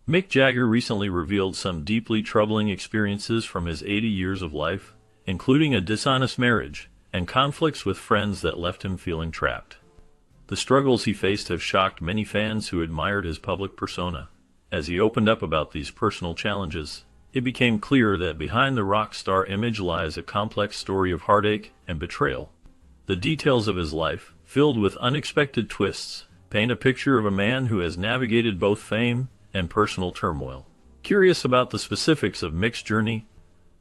Mick Jagger recently revealed some deeply troubling experiences from his 80 years of life, including a dishonest marriage and conflicts with friends that left him feeling trapped. The struggles he faced have shocked many fans who admired his public persona. As he opened up about these personal challenges, it became clear that behind the rock star image lies a complex story of heartache and betrayal. The details of his life, filled with unexpected twists, paint a picture of a man who has navigated both fame and personal turmoil. Curious about the specifics of Mick's journey?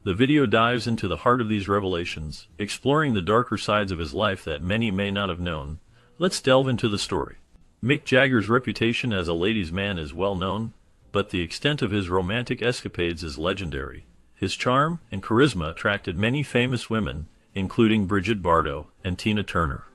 The video dives into the heart of these revelations, exploring the darker sides of his life that many may not have known. Let's delve into the story. Mick Jagger's reputation as a ladies' man is well known, but the extent of his romantic escapades is legendary. His charm and charisma attracted many famous women, including Bridget Bardot and Tina Turner.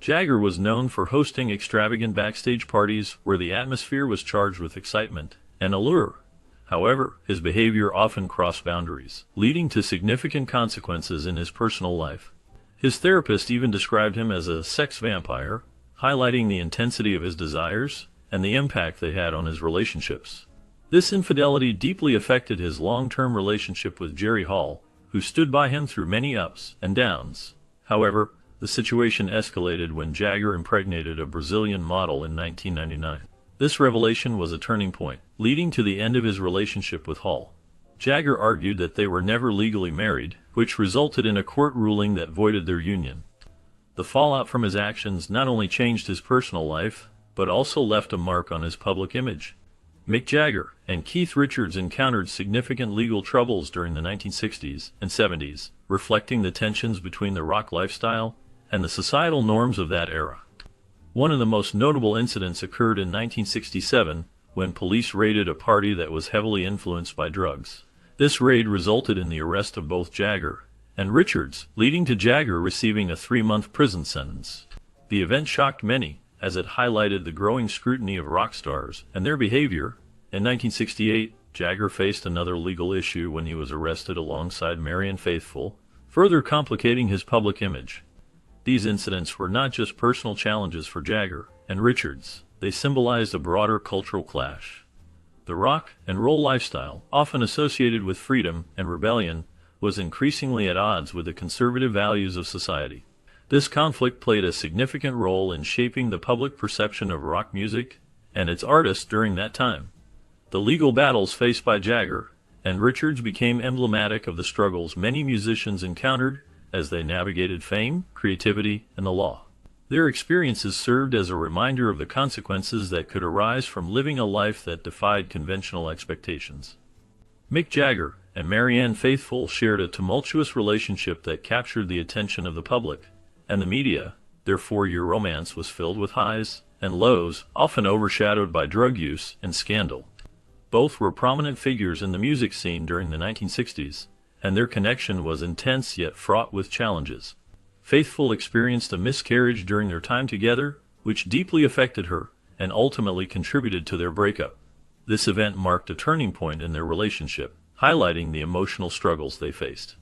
Jagger was known for hosting extravagant backstage parties where the atmosphere was charged with excitement and allure. However, his behavior often crossed boundaries, leading to significant consequences in his personal life. His therapist even described him as a sex vampire, highlighting the intensity of his desires and the impact they had on his relationships. This infidelity deeply affected his long-term relationship with Jerry Hall, who stood by him through many ups and downs. However, the situation escalated when Jagger impregnated a Brazilian model in 1999. This revelation was a turning point, leading to the end of his relationship with Hall. Jagger argued that they were never legally married, which resulted in a court ruling that voided their union. The fallout from his actions not only changed his personal life, but also left a mark on his public image. Mick Jagger and Keith Richards encountered significant legal troubles during the 1960s and 70s, reflecting the tensions between the rock lifestyle and the societal norms of that era. One of the most notable incidents occurred in 1967 when police raided a party that was heavily influenced by drugs. This raid resulted in the arrest of both Jagger and Richards, leading to Jagger receiving a 3-month prison sentence. The event shocked many, as it highlighted the growing scrutiny of rock stars and their behavior. In 1968, Jagger faced another legal issue when he was arrested alongside Marianne Faithfull, further complicating his public image. These incidents were not just personal challenges for Jagger and Richards, they symbolized a broader cultural clash. The rock and roll lifestyle, often associated with freedom and rebellion, was increasingly at odds with the conservative values of society. This conflict played a significant role in shaping the public perception of rock music and its artists during that time. The legal battles faced by Jagger and Richards became emblematic of the struggles many musicians encountered as they navigated fame, creativity, and the law. Their experiences served as a reminder of the consequences that could arise from living a life that defied conventional expectations. Mick Jagger and Marianne Faithfull shared a tumultuous relationship that captured the attention of the public and the media. Their 4-year romance was filled with highs and lows, often overshadowed by drug use and scandal. Both were prominent figures in the music scene during the 1960s, and their connection was intense yet fraught with challenges. Faithfull experienced a miscarriage during their time together, which deeply affected her and ultimately contributed to their breakup. This event marked a turning point in their relationship, highlighting the emotional struggles they faced.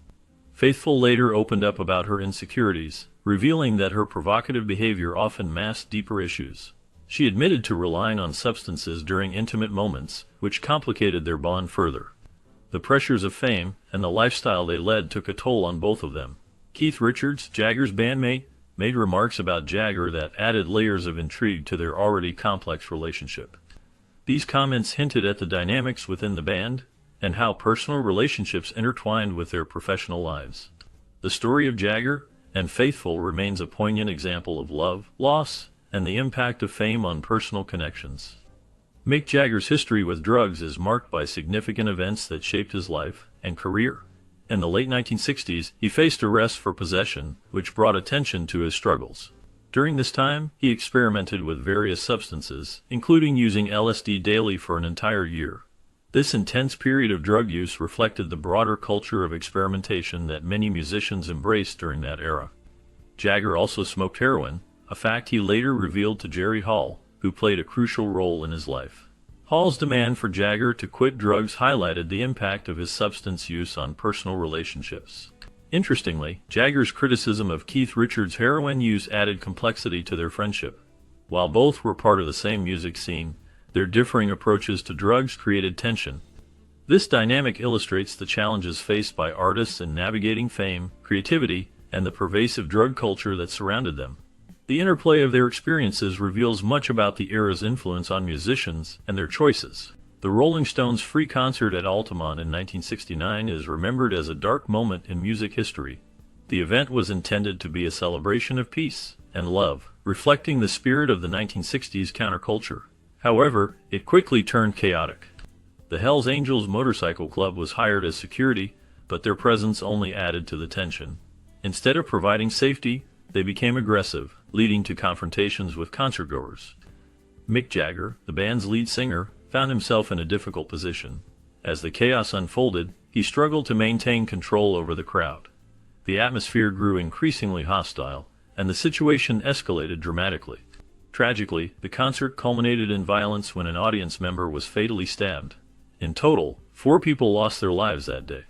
Faithfull later opened up about her insecurities, revealing that her provocative behavior often masked deeper issues. She admitted to relying on substances during intimate moments, which complicated their bond further. The pressures of fame and the lifestyle they led took a toll on both of them. Keith Richards, Jagger's bandmate, made remarks about Jagger that added layers of intrigue to their already complex relationship. These comments hinted at the dynamics within the band and how personal relationships intertwined with their professional lives. The story of Jagger and Faithfull remains a poignant example of love, loss, and the impact of fame on personal connections. Mick Jagger's history with drugs is marked by significant events that shaped his life and career. In the late 1960s, he faced arrest for possession, which brought attention to his struggles. During this time, he experimented with various substances, including using LSD daily for an entire year. This intense period of drug use reflected the broader culture of experimentation that many musicians embraced during that era. Jagger also smoked heroin, a fact he later revealed to Jerry Hall, who played a crucial role in his life. Hall's demand for Jagger to quit drugs highlighted the impact of his substance use on personal relationships. Interestingly, Jagger's criticism of Keith Richards' heroin use added complexity to their friendship. While both were part of the same music scene, Their differing approaches to drugs created tension. This dynamic illustrates the challenges faced by artists in navigating fame, creativity, and the pervasive drug culture that surrounded them. The interplay of their experiences reveals much about the era's influence on musicians and their choices. The Rolling Stones' free concert at Altamont in 1969 is remembered as a dark moment in music history. The event was intended to be a celebration of peace and love, reflecting the spirit of the 1960s counterculture. However, it quickly turned chaotic. The Hells Angels Motorcycle Club was hired as security, but their presence only added to the tension. Instead of providing safety, they became aggressive, leading to confrontations with concertgoers. Mick Jagger, the band's lead singer, found himself in a difficult position. As the chaos unfolded, he struggled to maintain control over the crowd. The atmosphere grew increasingly hostile, and the situation escalated dramatically. Tragically, the concert culminated in violence when an audience member was fatally stabbed. In total, 4 people lost their lives that day.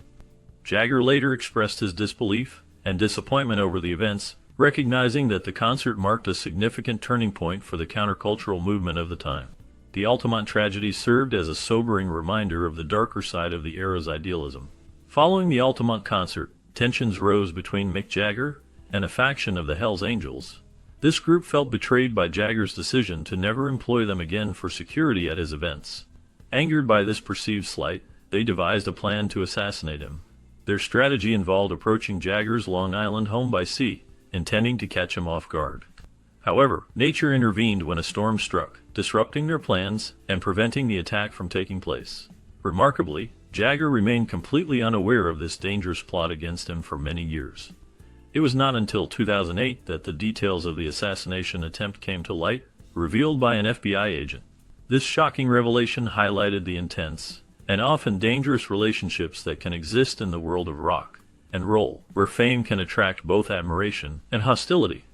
Jagger later expressed his disbelief and disappointment over the events, recognizing that the concert marked a significant turning point for the countercultural movement of the time. The Altamont tragedy served as a sobering reminder of the darker side of the era's idealism. Following the Altamont concert, tensions rose between Mick Jagger and a faction of the Hells Angels. This group felt betrayed by Jagger's decision to never employ them again for security at his events. Angered by this perceived slight, they devised a plan to assassinate him. Their strategy involved approaching Jagger's Long Island home by sea, intending to catch him off guard. However, nature intervened when a storm struck, disrupting their plans and preventing the attack from taking place. Remarkably, Jagger remained completely unaware of this dangerous plot against him for many years. It was not until 2008 that the details of the assassination attempt came to light, revealed by an FBI agent. This shocking revelation highlighted the intense and often dangerous relationships that can exist in the world of rock and roll, where fame can attract both admiration and hostility.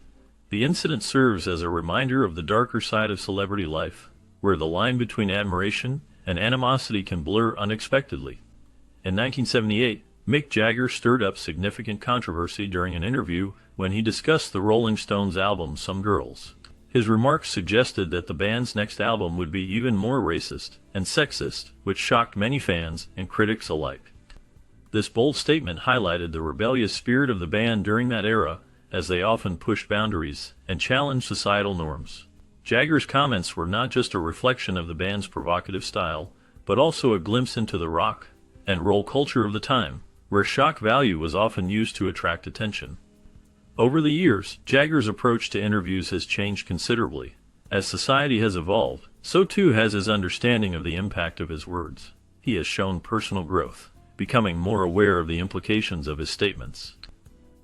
The incident serves as a reminder of the darker side of celebrity life, where the line between admiration and animosity can blur unexpectedly. In 1978, Mick Jagger stirred up significant controversy during an interview when he discussed the Rolling Stones' album Some Girls. His remarks suggested that the band's next album would be even more racist and sexist, which shocked many fans and critics alike. This bold statement highlighted the rebellious spirit of the band during that era, as they often pushed boundaries and challenged societal norms. Jagger's comments were not just a reflection of the band's provocative style, but also a glimpse into the rock and roll culture of the time, where shock value was often used to attract attention. Over the years, Jagger's approach to interviews has changed considerably. As society has evolved, so too has his understanding of the impact of his words. He has shown personal growth, becoming more aware of the implications of his statements.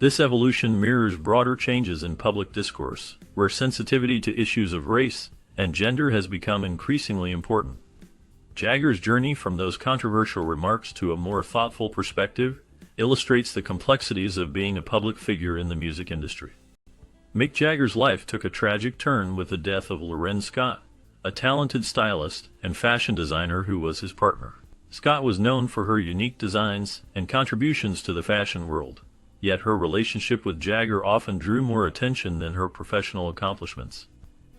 This evolution mirrors broader changes in public discourse, where sensitivity to issues of race and gender has become increasingly important. Jagger's journey from those controversial remarks to a more thoughtful perspective illustrates the complexities of being a public figure in the music industry. Mick Jagger's life took a tragic turn with the death of Loren Scott, a talented stylist and fashion designer who was his partner. Scott was known for her unique designs and contributions to the fashion world, yet her relationship with Jagger often drew more attention than her professional accomplishments.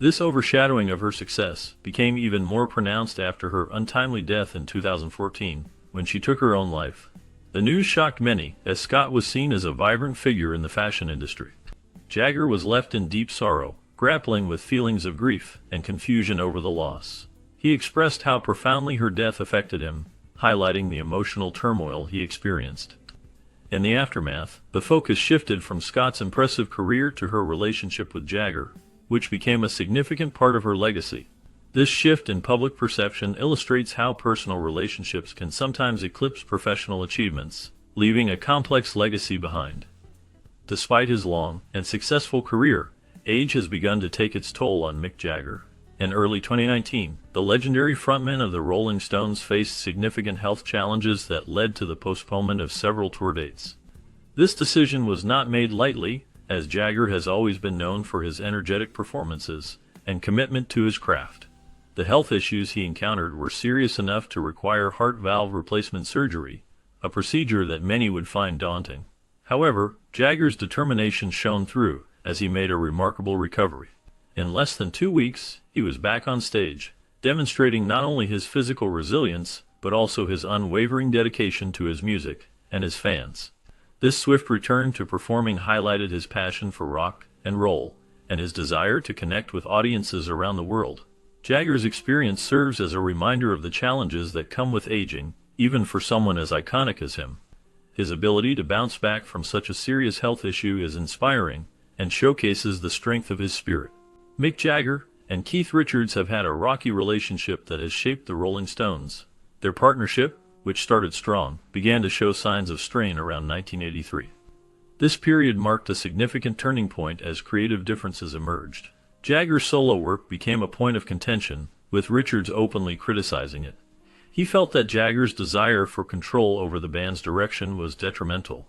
This overshadowing of her success became even more pronounced after her untimely death in 2014, when she took her own life. The news shocked many, as Scott was seen as a vibrant figure in the fashion industry. Jagger was left in deep sorrow, grappling with feelings of grief and confusion over the loss. He expressed how profoundly her death affected him, highlighting the emotional turmoil he experienced. In the aftermath, the focus shifted from Scott's impressive career to her relationship with Jagger, which became a significant part of her legacy. This shift in public perception illustrates how personal relationships can sometimes eclipse professional achievements, leaving a complex legacy behind. Despite his long and successful career, age has begun to take its toll on Mick Jagger. In early 2019, the legendary frontman of the Rolling Stones faced significant health challenges that led to the postponement of several tour dates. This decision was not made lightly, as Jagger has always been known for his energetic performances and commitment to his craft. The health issues he encountered were serious enough to require heart valve replacement surgery, a procedure that many would find daunting. However, Jagger's determination shone through, as he made a remarkable recovery. In less than 2 weeks, he was back on stage, demonstrating not only his physical resilience, but also his unwavering dedication to his music and his fans. This swift return to performing highlighted his passion for rock and roll, and his desire to connect with audiences around the world. Jagger's experience serves as a reminder of the challenges that come with aging, even for someone as iconic as him. His ability to bounce back from such a serious health issue is inspiring, and showcases the strength of his spirit. Mick Jagger and Keith Richards have had a rocky relationship that has shaped the Rolling Stones. Their partnership, which started strong, began to show signs of strain around 1983. This period marked a significant turning point as creative differences emerged. Jagger's solo work became a point of contention, with Richards openly criticizing it. He felt that Jagger's desire for control over the band's direction was detrimental.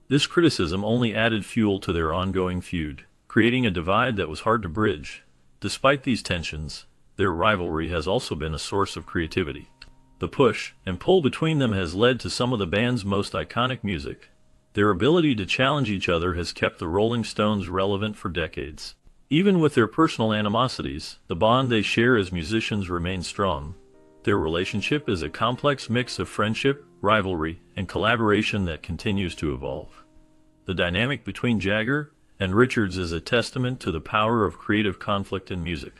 This criticism only added fuel to their ongoing feud, creating a divide that was hard to bridge. Despite these tensions, their rivalry has also been a source of creativity. The push and pull between them has led to some of the band's most iconic music. Their ability to challenge each other has kept the Rolling Stones relevant for decades. Even with their personal animosities, the bond they share as musicians remains strong. Their relationship is a complex mix of friendship, rivalry, and collaboration that continues to evolve. The dynamic between Jagger and Richards is a testament to the power of creative conflict in music.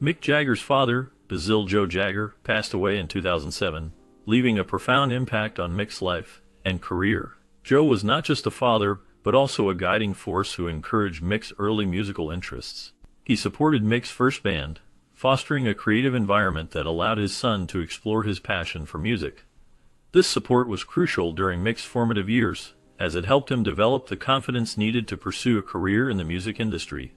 Mick Jagger's father, Basil Joe Jagger, passed away in 2007, leaving a profound impact on Mick's life and career. Joe was not just a father, but also a guiding force who encouraged Mick's early musical interests. He supported Mick's first band, fostering a creative environment that allowed his son to explore his passion for music. This support was crucial during Mick's formative years, as it helped him develop the confidence needed to pursue a career in the music industry.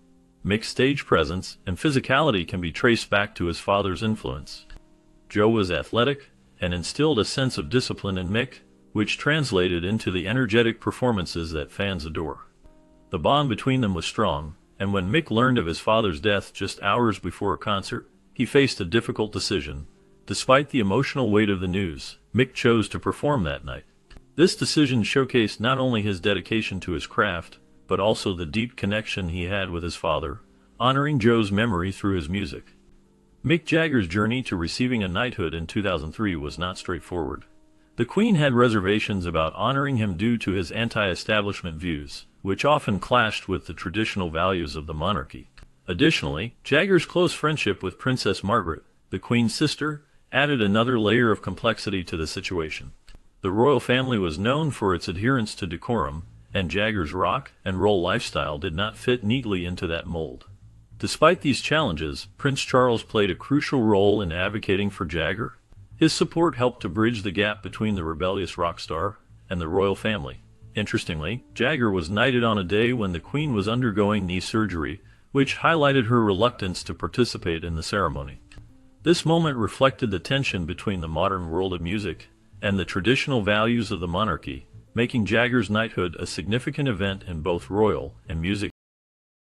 Mick's stage presence and physicality can be traced back to his father's influence. Joe was athletic and instilled a sense of discipline in Mick, which translated into the energetic performances that fans adore. The bond between them was strong, and when Mick learned of his father's death just hours before a concert, he faced a difficult decision. Despite the emotional weight of the news, Mick chose to perform that night. This decision showcased not only his dedication to his craft, but also the deep connection he had with his father, honoring Joe's memory through his music. Mick Jagger's journey to receiving a knighthood in 2003 was not straightforward. The Queen had reservations about honoring him due to his anti-establishment views, which often clashed with the traditional values of the monarchy. Additionally, Jagger's close friendship with Princess Margaret, the Queen's sister, added another layer of complexity to the situation. The royal family was known for its adherence to decorum, and Jagger's rock and roll lifestyle did not fit neatly into that mold. Despite these challenges, Prince Charles played a crucial role in advocating for Jagger. His support helped to bridge the gap between the rebellious rock star and the royal family. Interestingly, Jagger was knighted on a day when the Queen was undergoing knee surgery, which highlighted her reluctance to participate in the ceremony. This moment reflected the tension between the modern world of music and the traditional values of the monarchy, making Jagger's knighthood a significant event in both royal and music